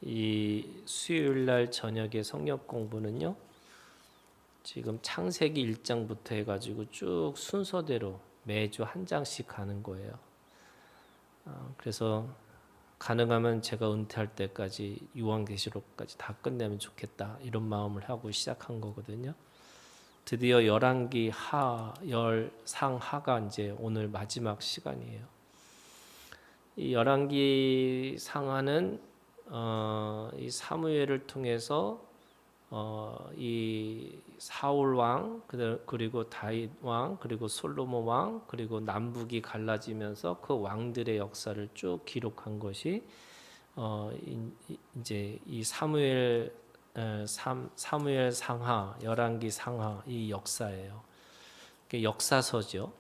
이 수요일 날 저녁에 성경 공부는요. 지금 창세기 1장부터 해가지고 쭉 순서대로 매주 한 장씩 가는 거예요. 그래서 가능하면 제가 은퇴할 때까지 요한계시록까지 다 끝내면 좋겠다 이런 마음을 하고 시작한 거거든요. 드디어 열왕기 하, 열, 상, 하가 이제 오늘 마지막 시간이에요. 이 열왕기 상하는 이 사무엘을 통해서 이 사울 왕 그리고 다윗 왕 그리고 솔로몬 왕 그리고 남북이 갈라지면서 그 왕들의 역사를 쭉 기록한 것이 이제 이 사무엘 상하 열왕기 상하 이 역사예요. 역사서죠.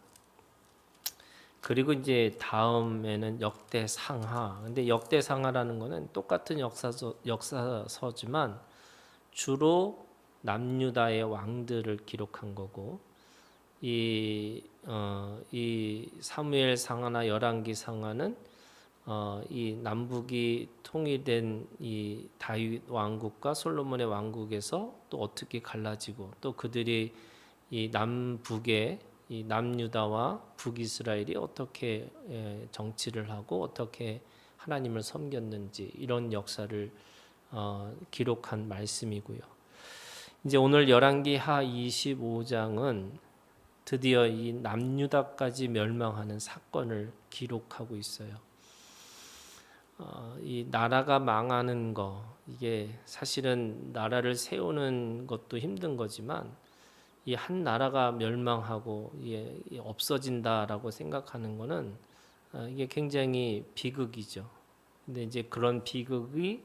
그리고 이제 다음에는 역대상하. 근데 역대상하라는 거는 똑같은 역사서지만 주로 남유다의 왕들을 기록한 거고 이 사무엘 상하나 열왕기 상하는 이 남북이 통일된 이 다윗 왕국과 솔로몬의 왕국에서 또 어떻게 갈라지고 또 그들이 이 남북의 이 남유다와 북이스라엘이 어떻게 정치를 하고 어떻게 하나님을 섬겼는지 이런 역사를 기록한 말씀이고요. 이제 오늘 열왕기 하 25장은 드디어 이 남유다까지 멸망하는 사건을 기록하고 있어요. 이 나라가 망하는 거 이게 사실은 나라를 세우는 것도 힘든 거지만 이 한 나라가 멸망하고 없어진다라고 생각하는 것은 이게 굉장히 비극이죠. 근데 이제 그런 비극이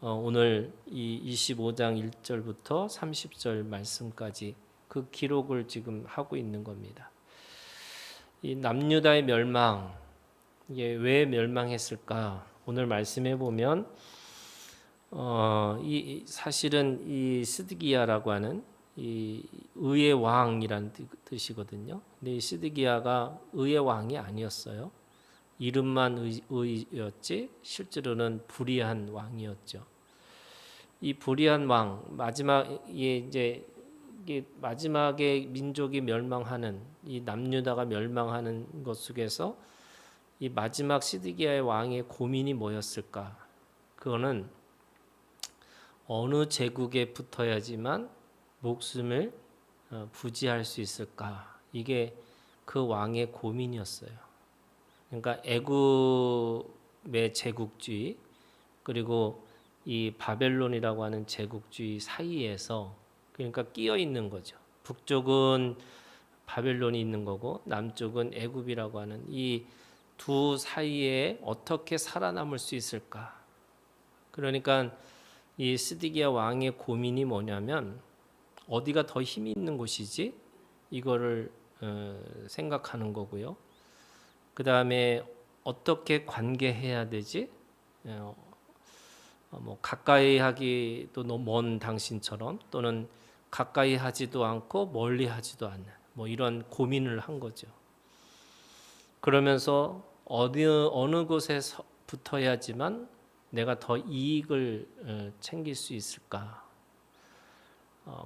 오늘 이 25장 1절부터 30절 말씀까지 그 기록을 지금 하고 있는 겁니다. 이 남유다의 멸망 이게 왜 멸망했을까? 오늘 말씀해 보면 사실은 이 스드기야라고 하는 이 의의 왕이란 뜻이거든요. 근데 이 시드기야가 의의 왕이 아니었어요. 이름만 의였지 실제로는 불의한 왕이었죠. 이 불의한 왕 마지막에 민족이 멸망하는 이 남유다가 멸망하는 것 속에서 이 마지막 시드기야의 왕의 고민이 뭐였을까? 그거는 어느 제국에 붙어야지만 목숨을 부지할 수 있을까? 이게 그 왕의 고민이었어요. 그러니까 애굽의 제국주의 그리고 이 바벨론이라고 하는 제국주의 사이에서 그러니까 끼어 있는 거죠. 북쪽은 바벨론이 있는 거고 남쪽은 애굽이라고 하는 이 두 사이에 어떻게 살아남을 수 있을까? 그러니까 이 스디기야 왕의 고민이 뭐냐면 어디가 더 힘이 있는 곳이지? 이거를 생각하는 거고요. 그 다음에 어떻게 관계해야 되지? 뭐 가까이 하기도 너무 먼 당신처럼 또는 가까이 하지도 않고 멀리 하지도 않는 뭐 이런 고민을 한 거죠. 그러면서 어느 곳에 붙어야지만 내가 더 이익을 챙길 수 있을까?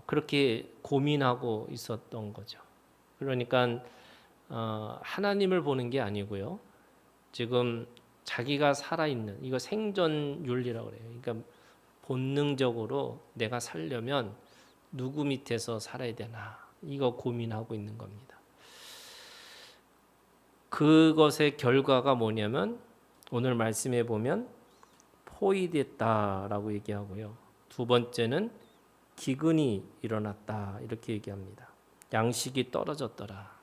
그렇게 고민하고 있었던 거죠. 그러니까 하나님을 보는 게 아니고요. 지금 자기가 살아있는 이거 생존 윤리라고 그래요. 그러니까 본능적으로 내가 살려면 누구 밑에서 살아야 되나 이거 고민하고 있는 겁니다. 그것의 결과가 뭐냐면 오늘 말씀해 보면 포위됐다라고 얘기하고요. 두 번째는 기근이 일어났다 이렇게 얘기합니다. 양식이 떨어졌더라.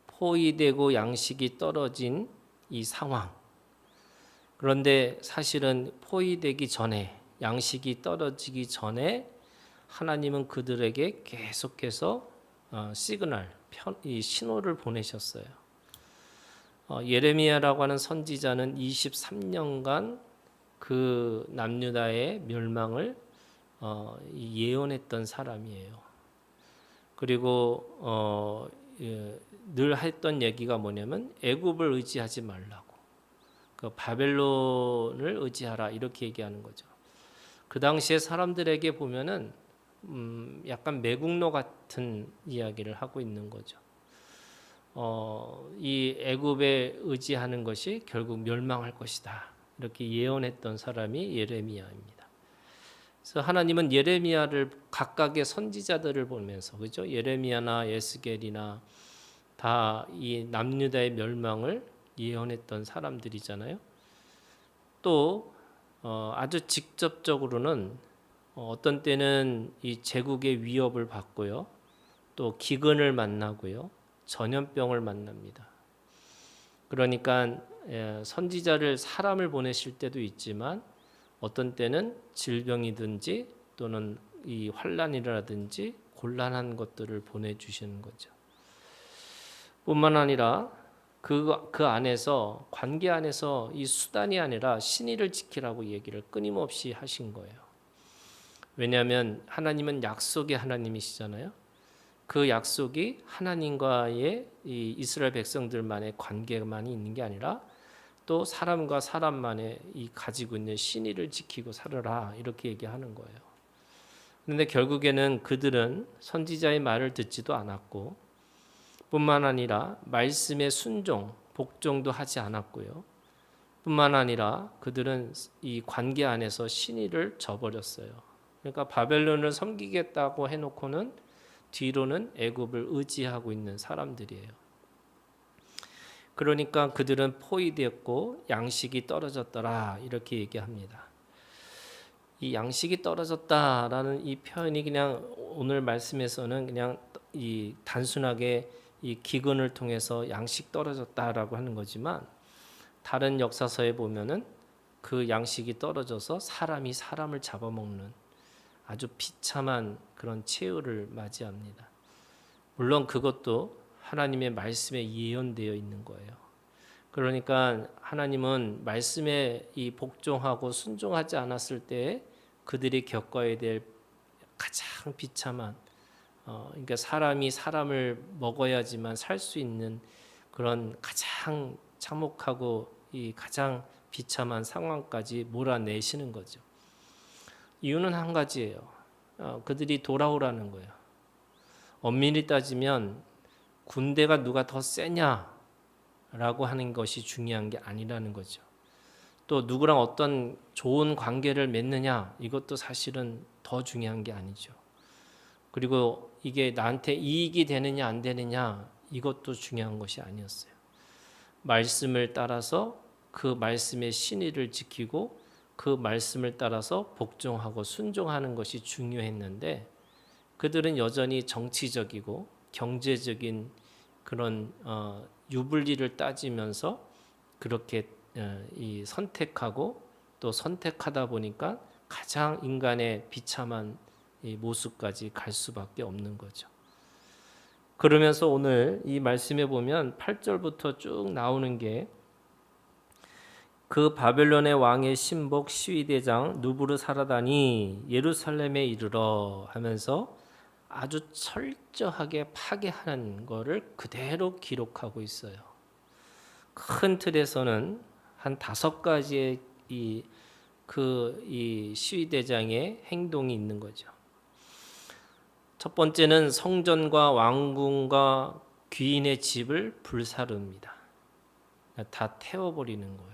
포위되고 양식이 떨어진 이 상황. 그런데 사실은 포위되기 전에 양식이 떨어지기 전에 하나님은 그들에게 계속해서 이 신호를 보내셨어요. 예레미야라고 하는 선지자는 23년간 그 남유다의 멸망을 예언했던 사람이에요. 그리고 늘 했던 얘기가 뭐냐면 애굽을 의지하지 말라고. 그 바벨론을 의지하라 이렇게 얘기하는 거죠. 그 당시에 사람들에게 보면은 약간 매국노 같은 이야기를 하고 있는 거죠. 이 애굽에 의지하는 것이 결국 멸망할 것이다. 이렇게 예언했던 사람이 예레미야입니다. 그래서 하나님은 예레미야를 각각의 선지자들을 보면서 그죠? 예레미야나 에스겔이나 다 이 남유다의 멸망을 예언했던 사람들이잖아요. 또 아주 직접적으로는 어떤 때는 이 제국의 위협을 받고요. 또 기근을 만나고요. 전염병을 만납니다. 그러니까 선지자를 사람을 보내실 때도 있지만 어떤 때는 질병이든지 또는 이 환란이라든지 곤란한 것들을 보내주시는 거죠. 뿐만 아니라 그 안에서 관계 안에서 이 수단이 아니라 신의를 지키라고 얘기를 끊임없이 하신 거예요. 왜냐하면 하나님은 약속의 하나님이시잖아요. 그 약속이 하나님과의 이 이스라엘 백성들만의 관계만이 있는 게 아니라 또 사람과 사람만의 이 가지고 있는 신의를 지키고 살아라 이렇게 얘기하는 거예요. 그런데 결국에는 그들은 선지자의 말을 듣지도 않았고 뿐만 아니라 말씀의 순종, 복종도 하지 않았고요. 뿐만 아니라 그들은 이 관계 안에서 신의를 저버렸어요. 그러니까 바벨론을 섬기겠다고 해놓고는 뒤로는 애굽을 의지하고 있는 사람들이에요. 그러니까 그들은 포위되었고 양식이 떨어졌더라 이렇게 얘기합니다. 이 양식이 떨어졌다라는 이 표현이 그냥 오늘 말씀에서는 그냥 이 단순하게 이 기근을 통해서 양식 떨어졌다라고 하는 거지만 다른 역사서에 보면은 그 양식이 떨어져서 사람이 사람을 잡아먹는 아주 비참한 그런 최후를 맞이합니다. 물론 그것도 하나님의 말씀에 예언되어 있는 거예요. 그러니까 하나님은 말씀에 이 복종하고 순종하지 않았을 때 그들이 겪어야 될 가장 비참한 그러니까 사람이 사람을 먹어야지만 살 수 있는 그런 가장 참혹하고 이 가장 비참한 상황까지 몰아내시는 거죠. 이유는 한 가지예요. 그들이 돌아오라는 거예요. 엄밀히 따지면 군대가 누가 더 세냐라고 하는 것이 중요한 게 아니라는 거죠. 또 누구랑 어떤 좋은 관계를 맺느냐 이것도 사실은 더 중요한 게 아니죠. 그리고 이게 나한테 이익이 되느냐 안 되느냐 이것도 중요한 것이 아니었어요. 말씀을 따라서 그 말씀의 신의를 지키고 그 말씀을 따라서 복종하고 순종하는 것이 중요했는데 그들은 여전히 정치적이고 경제적인 그런 유불리를 따지면서 그렇게 이 선택하고 또 선택하다 보니까 가장 인간의 비참한 이 모습까지 갈 수밖에 없는 거죠. 그러면서 오늘 이 말씀에 보면 8절부터 쭉 나오는 게 그 바벨론의 왕의 신복 시위대장 누부르사라단이 예루살렘에 이르러 하면서 아주 철저하게 파괴하는 것을 그대로 기록하고 있어요. 큰 틀에서는 한 5가지의 이 시위대장의 행동이 있는 거죠. 첫 번째는 성전과 왕궁과 귀인의 집을 불사릅니다. 다 태워버리는 거예요.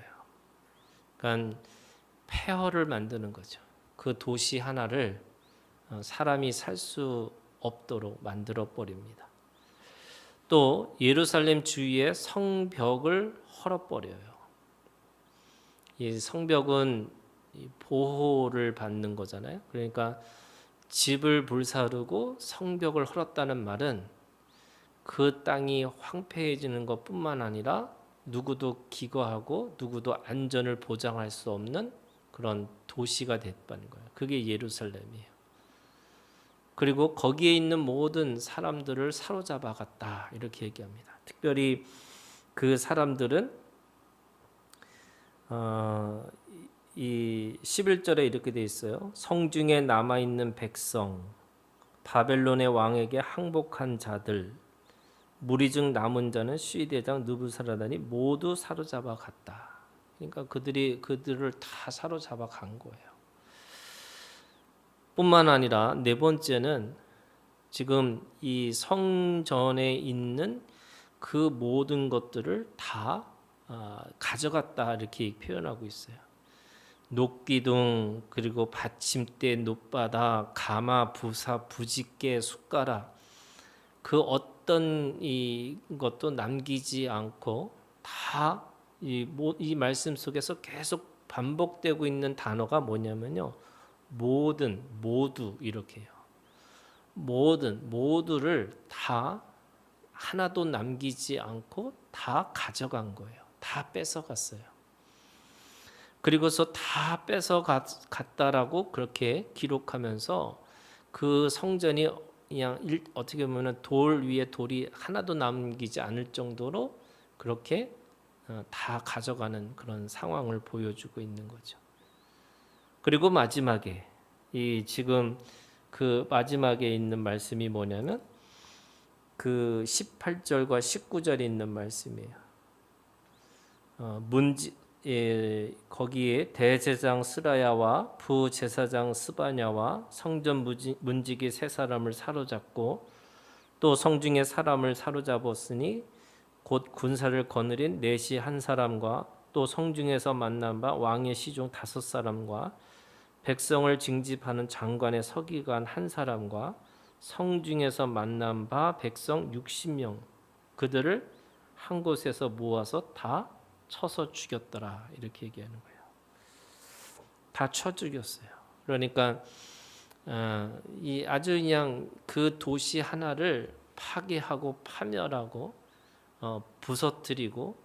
그러니까 폐허를 만드는 거죠. 그 도시 하나를 사람이 살 수 없도록 만들어 버립니다. 또 예루살렘 주위의 성벽을 헐어버려요. 이 성벽은 보호를 받는 거잖아요. 그러니까 집을 불사르고 성벽을 헐었다는 말은 그 땅이 황폐해지는 것뿐만 아니라 누구도 기거하고 누구도 안전을 보장할 수 없는 그런 도시가 됐다는 거예요. 그게 예루살렘이에요. 그리고 거기에 있는 모든 사람들을 사로잡아 갔다 이렇게 얘기합니다. 특별히 그 사람들은 이 11절에 이렇게 돼 있어요. 성중에 남아있는 백성, 바벨론의 왕에게 항복한 자들, 무리 중 남은 자는 시위대장 느부사라단이 모두 사로잡아 갔다. 그러니까 그들을 다 사로잡아 간 거예요. 뿐만 아니라 네 번째는 지금 이 성전에 있는 그 모든 것들을 다 가져갔다 이렇게 표현하고 있어요. 녹기둥, 그리고 받침대, 놋바닥, 가마, 부사, 부짓개, 숟가락, 그 어떤 것도 남기지 않고 다 이 말씀 속에서 계속 반복되고 있는 단어가 뭐냐면요, 모든, 모두 이렇게 해요. 모두를 다 하나도 남기지 않고 다 가져간 거예요. 다 뺏어갔어요. 그리고서 다 뺏어갔다라고 그렇게 기록하면서 그 성전이 그냥 어떻게 보면 돌 위에 돌이 하나도 남기지 않을 정도로 그렇게 다 가져가는 그런 상황을 보여주고 있는 거죠. 그리고 마지막에 지금 그 마지막에 있는 말씀이 뭐냐면 그 18절과 19절에 있는 말씀이에요. 거기에 대제사장 스라야와 부제사장 스바냐와 성전 문지기 세 사람을 사로잡고 또 성중의 사람을 사로잡았으니 곧 군사를 거느린 넷이 한 사람과 또 성중에서 만난 바 왕의 시종 5사람과 백성을 징집하는 장관의 서기관 한 사람과 성중에서 만난 바 백성 60명 그들을 한 곳에서 모아서 다 쳐서 죽였더라 이렇게 얘기하는 거예요. 다 쳐 죽였어요. 그러니까 이 아주 그냥 그 도시 하나를 파괴하고 파멸하고 부서뜨리고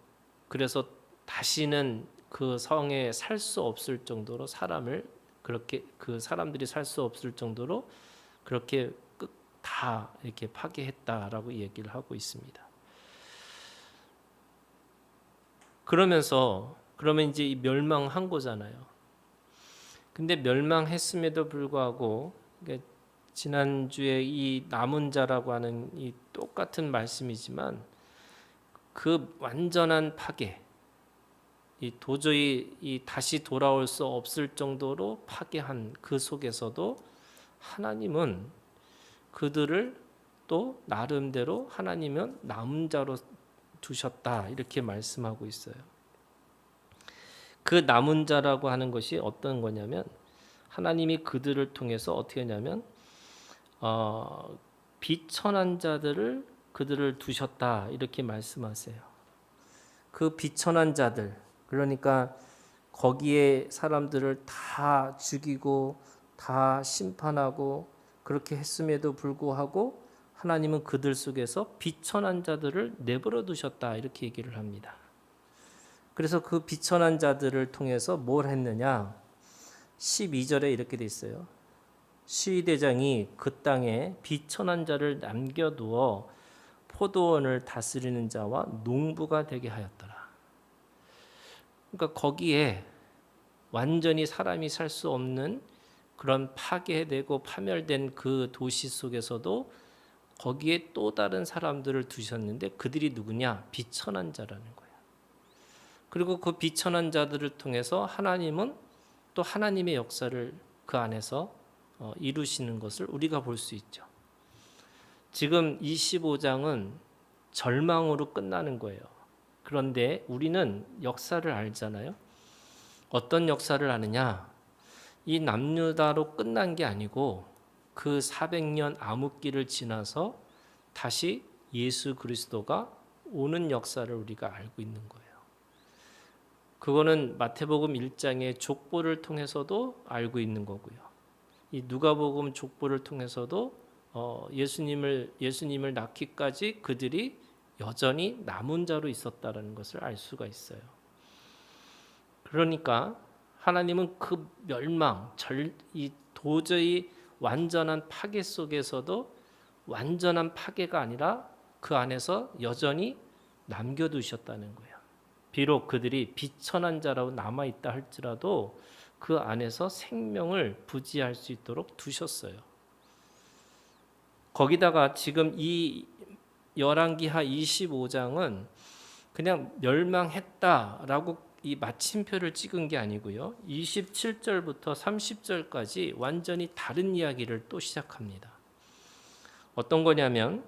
그래서 다시는 그 성에 살 수 없을 정도로 그렇게 그 사람들이 살 수 없을 정도로 그렇게 다 이렇게 파괴했다라고 얘기를 하고 있습니다. 그러면 이제 멸망한 거잖아요. 근데 멸망했음에도 불구하고 지난주에 이 남은 자라고 하는 이 똑같은 말씀이지만 그 완전한 파괴, 도저히 다시 돌아올 수 없을 정도로 파괴한 그 속에서도 하나님은 그들을 또 나름대로 하나님은 남은 자로 두셨다 이렇게 말씀하고 있어요. 그 남은 자라고 하는 것이 어떤 거냐면 하나님이 그들을 통해서 어떻게 하냐면 비천한 자들을 그들을 두셨다 이렇게 말씀하세요. 그 비천한 자들, 그러니까 거기에 사람들을 다 죽이고 다 심판하고 그렇게 했음에도 불구하고 하나님은 그들 속에서 비천한 자들을 내버려 두셨다 이렇게 얘기를 합니다. 그래서 그 비천한 자들을 통해서 뭘 했느냐? 12절에 이렇게 돼 있어요. 시위대장이 그 땅에 비천한 자를 남겨두어 포도원을 다스리는 자와 농부가 되게 하였더라. 그러니까 거기에 완전히 사람이 살 수 없는 그런 파괴되고 파멸된 그 도시 속에서도 거기에 또 다른 사람들을 두셨는데 그들이 누구냐? 비천한 자라는 거예요. 그리고 그 비천한 자들을 통해서 하나님은 또 하나님의 역사를 그 안에서 이루시는 것을 우리가 볼 수 있죠. 지금 25장은 절망으로 끝나는 거예요. 그런데 우리는 역사를 알잖아요. 어떤 역사를 아느냐? 이 남유다로 끝난 게 아니고 그 400년 암흑기를 지나서 다시 예수 그리스도가 오는 역사를 우리가 알고 있는 거예요. 그거는 마태복음 1장의 족보를 통해서도 알고 있는 거고요. 이 누가복음 족보를 통해서도 예수님을 낳기까지 그들이 여전히 남은 자로 있었다는 것을 알 수가 있어요. 그러니까 하나님은 그 멸망, 도저히 완전한 파괴 속에서도 완전한 파괴가 아니라 그 안에서 여전히 남겨두셨다는 거예요. 비록 그들이 비천한 자라고 남아있다 할지라도 그 안에서 생명을 부지할 수 있도록 두셨어요. 거기다가 지금 이 열왕기하 25장은 그냥 멸망했다라고 이 마침표를 찍은 게 아니고요. 27절부터 30절까지 완전히 다른 이야기를 또 시작합니다. 어떤 거냐면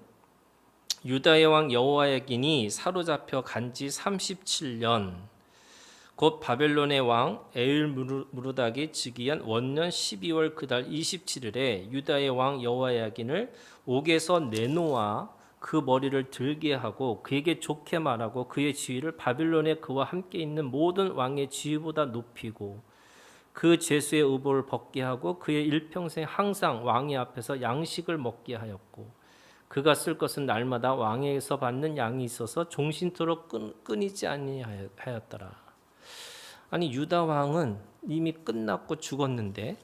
유다의 왕 여호야긴이 사로잡혀 간지 37년, 곧 바벨론의 왕 에일무르닥이 즉위한 원년 12월 그달 27일에 유다의 왕 여호야긴을 옥에서 내놓아 그 머리를 들게 하고 그에게 좋게 말하고 그의 지위를 바빌론에 그와 함께 있는 모든 왕의 지위보다 높이고 그 제수의 의복을 벗게 하고 그의 일평생 항상 왕의 앞에서 양식을 먹게 하였고 그가 쓸 것은 날마다 왕에게서 받는 양이 있어서 종신토록 끊이지 아니하였더라. 아니 유다 왕은 이미 끝났고 죽었는데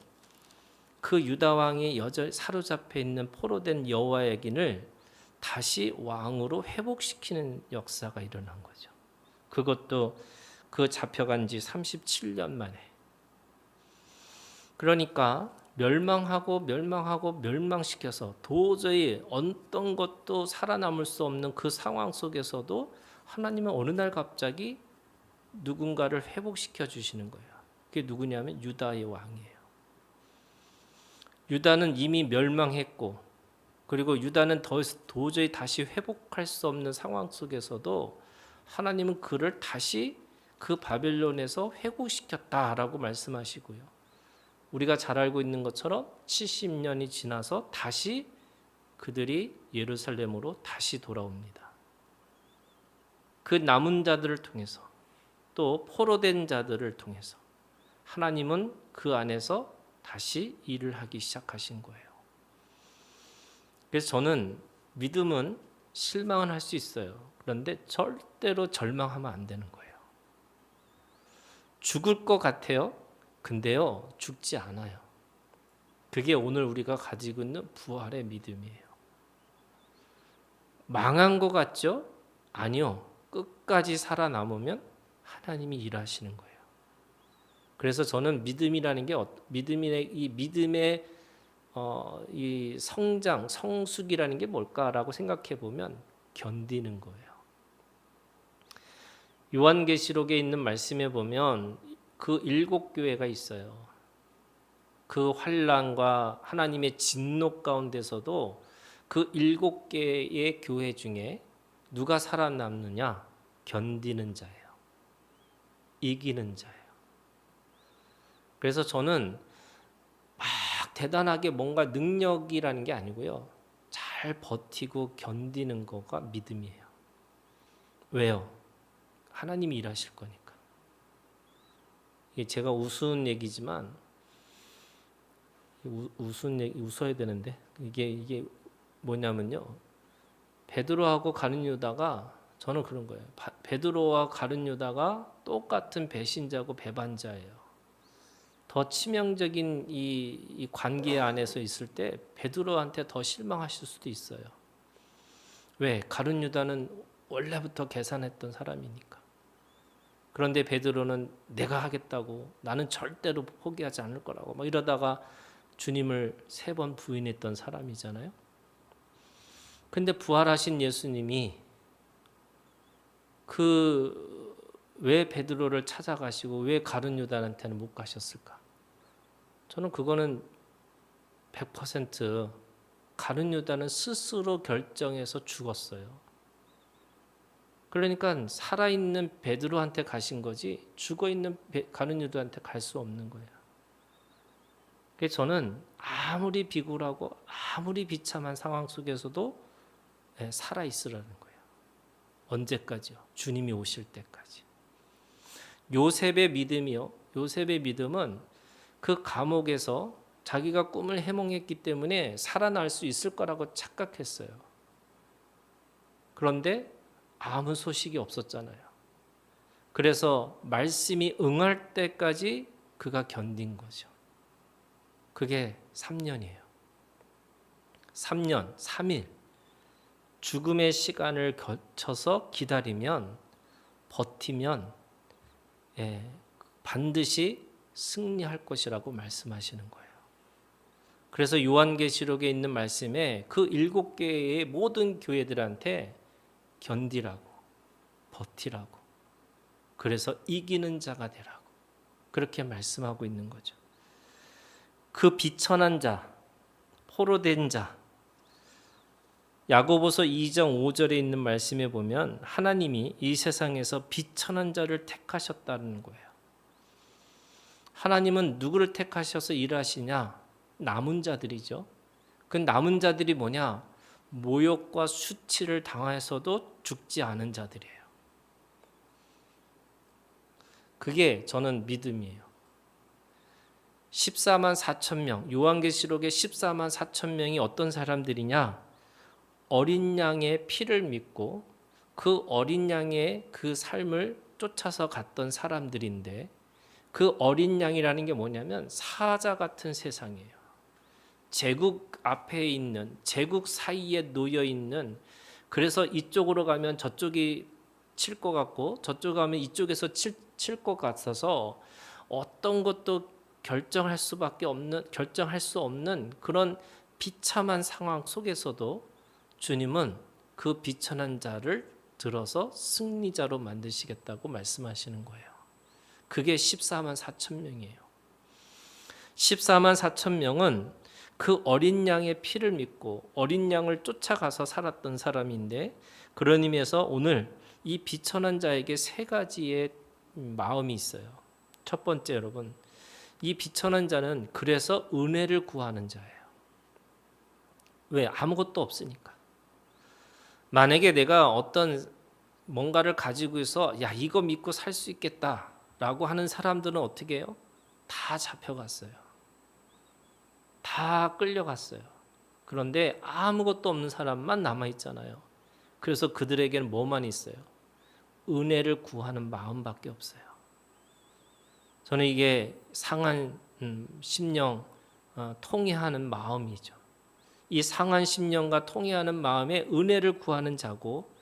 그 유다 왕이 여전히 사로잡혀 있는 포로된 여호야긴을 다시 왕으로 회복시키는 역사가 일어난 거죠. 그것도 그 잡혀간 지 37년 만에. 그러니까 멸망시켜서 도저히 어떤 것도 살아남을 수 없는 그 상황 속에서도 하나님은 어느 날 갑자기 누군가를 회복시켜 주시는 거예요. 그게 누구냐면 유다의 왕이에요. 유다는 이미 멸망했고 그리고 유다는 도저히 다시 회복할 수 없는 상황 속에서도 하나님은 그를 다시 그 바벨론에서 회복시켰다라고 말씀하시고요. 우리가 잘 알고 있는 것처럼 70년이 지나서 다시 그들이 예루살렘으로 다시 돌아옵니다. 그 남은 자들을 통해서 또 포로된 자들을 통해서 하나님은 그 안에서 다시 일을 하기 시작하신 거예요. 그래서 저는 믿음은 실망은 할 수 있어요. 그런데 절대로 절망하면 안 되는 거예요. 죽을 것 같아요. 근데요, 죽지 않아요. 그게 오늘 우리가 가지고 있는 부활의 믿음이에요. 망한 것 같죠? 아니요. 끝까지 살아남으면 하나님이 일하시는 거예요. 그래서 저는 믿음이라는 게 믿음의 이 성장, 성숙이라는 게 뭘까라고 생각해 보면 견디는 거예요. 요한계시록에 있는 말씀에 보면 그 7교회가 있어요. 그 환난과 하나님의 진노 가운데서도 그 7개의 교회 중에 누가 살아남느냐? 견디는 자예요. 이기는 자예요. 그래서 저는 막 대단하게 뭔가 능력이라는 게 아니고요. 잘 버티고 견디는 거가 믿음이에요. 왜요? 하나님이 일하실 거니까. 이게 제가 우스운 얘기지만 웃어야 되는데 이게 뭐냐면요. 베드로하고 가룟 유다가 저는 그런 거예요. 베드로와 가룟 유다가 똑같은 배신자고 배반자예요. 더 치명적인 이 관계 안에서 있을 때 베드로한테 더 실망하실 수도 있어요. 왜? 가룟 유다는 원래부터 계산했던 사람이니까. 그런데 베드로는 내가 하겠다고 나는 절대로 포기하지 않을 거라고 막 이러다가 주님을 3번 부인했던 사람이잖아요. 근데 부활하신 예수님이 왜 베드로를 찾아가시고 왜 가룟 유다한테는 못 가셨을까? 저는 그거는 100% 가룟 유다는 스스로 결정해서 죽었어요. 그러니까 살아있는 베드로한테 가신 거지 죽어있는 가룟 유다한테 갈 수 없는 거예요. 그래서 저는 아무리 비굴하고 아무리 비참한 상황 속에서도 살아있으라는 거예요. 언제까지요? 주님이 오실 때까지. 요셉의 믿음이요. 요셉의 믿음은 그 감옥에서 자기가 꿈을 해몽했기 때문에 살아날 수 있을 거라고 착각했어요. 그런데 아무 소식이 없었잖아요. 그래서 말씀이 응할 때까지 그가 견딘 거죠. 그게 3년이에요. 3년, 3일. 죽음의 시간을 거쳐서 기다리면, 버티면 반드시 승리할 것이라고 말씀하시는 거예요. 그래서 요한계시록에 있는 말씀에 그 7개의 모든 교회들한테 견디라고, 버티라고, 그래서 이기는 자가 되라고 그렇게 말씀하고 있는 거죠. 그 비천한 자, 포로된 자, 야고보서 2장 5절에 있는 말씀에 보면 하나님이 이 세상에서 비천한 자를 택하셨다는 거예요. 하나님은 누구를 택하셔서 일하시냐? 남은 자들이죠. 그 남은 자들이 뭐냐? 모욕과 수치를 당해서도 죽지 않은 자들이에요. 그게 저는 믿음이에요. 14만 4천 명, 요한계시록의 14만 4천 명이 어떤 사람들이냐? 어린 양의 피를 믿고 그 어린 양의 그 삶을 쫓아서 갔던 사람들인데, 그 어린 양이라는 게 뭐냐면 사자 같은 세상이에요. 제국 앞에 있는, 제국 사이에 놓여 있는, 그래서 이쪽으로 가면 저쪽이 칠 것 같고 저쪽 가면 이쪽에서 칠 것 같아서 어떤 것도 결정할 수 없는 그런 비참한 상황 속에서도 주님은 그 비천한 자를 들어서 승리자로 만드시겠다고 말씀하시는 거예요. 그게 14만 4천 명이에요. 14만 4천 명은 그 어린 양의 피를 믿고 어린 양을 쫓아가서 살았던 사람인데, 그런 의미에서 오늘 이 비천한 자에게 세 가지의 마음이 있어요. 첫 번째, 여러분, 이 비천한 자는 그래서 은혜를 구하는 자예요. 왜? 아무것도 없으니까. 만약에 내가 어떤 뭔가를 가지고 있어 야 이거 믿고 살 수 있겠다라고 하는 사람들은 어떻게 해요? 다 잡혀갔어요. 다 끌려갔어요. 그런데 아무것도 없는 사람만 남아있잖아요. 그래서 그들에게는 뭐만 있어요? 은혜를 구하는 마음밖에 없어요. 저는 이게 상한 심령 통회하는 마음이죠. 이 상한 심령과 통회하는 마음에 은혜를 구하는 자고,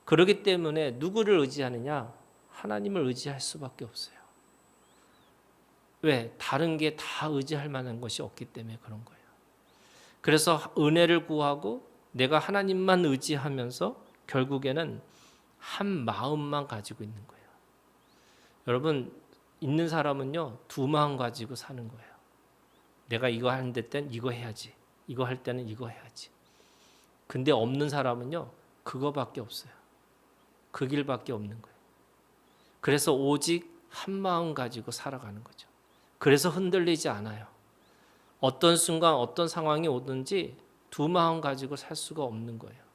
그렇기 때문에 누구를 의지하느냐? 하나님을 의지할 수밖에 없어요. 왜? 다른 게 다 의지할 만한 것이 없기 때문에 그런 거예요. 그래서 은혜를 구하고 내가 하나님만 의지하면서 결국에는 한 마음만 가지고 있는 거예요. 여러분, 있는 사람은요, 두 마음 가지고 사는 거예요. 내가 이거 하는 땐 이거 해야지, 이거 할 때는 이거 해야지. 근데 없는 사람은요, 그거밖에 없어요. 그 길밖에 없는 거예요. 그래서 오직 한 마음 가지고 살아가는 거죠. 그래서 흔들리지 않아요. 어떤 순간 어떤 상황이 오든지 두 마음 가지고 살 수가 없는 거예요.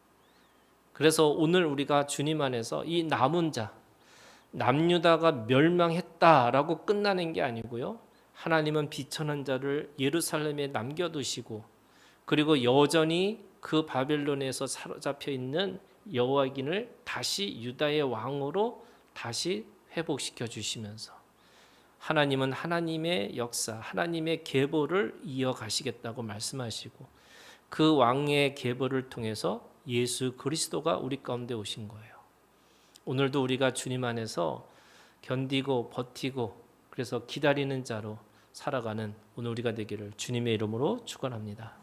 그래서 오늘 우리가 주님 안에서 이 남은 자, 남유다가 멸망했다라고 끝나는 게 아니고요, 하나님은 비천한 자를 예루살렘에 남겨두시고, 그리고 여전히 그 바벨론에서 사로잡혀 있는 여호와긴을 다시 유다의 왕으로 다시 회복시켜 주시면서 하나님은 하나님의 역사, 하나님의 계보를 이어가시겠다고 말씀하시고, 그 왕의 계보를 통해서 예수 그리스도가 우리 가운데 오신 거예요. 오늘도 우리가 주님 안에서 견디고 버티고 그래서 기다리는 자로 살아가는 오늘 우리가 되기를 주님의 이름으로 축원합니다.